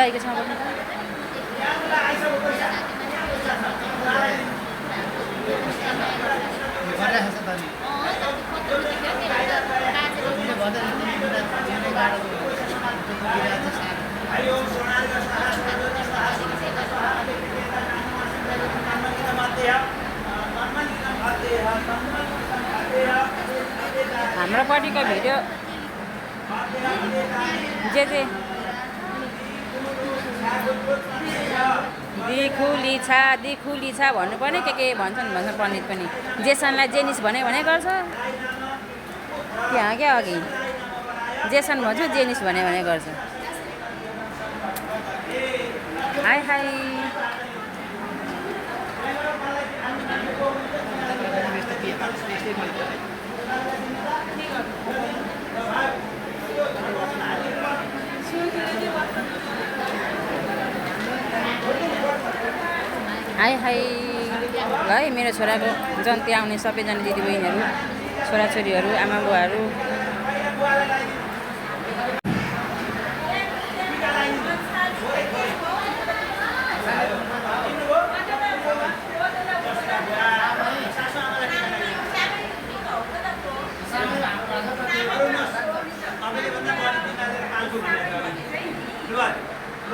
दाइको छेउमा बस्नु त हाम्रो पार्टीको भिडियो जे दिखुली छ भन्नुपर्ने के भन्छन् पण्डित पनि जेसनलाई जेनिस भने गर्छ त्यहाँ क्या अघि जेसन भन्छु जेनिस भने गर्छ हाई हाई हाई हाई ल है मेरो छोराको जन्ती आउने सबैजना दिदीबहिनीहरू छोराछोरीहरू आमा बुवाहरू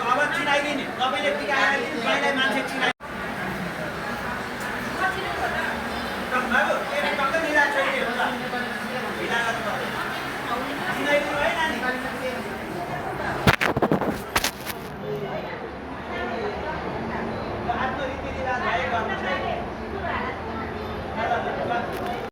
अब चिनाइदिने तपाईँले टिका मान्छे चिनाइ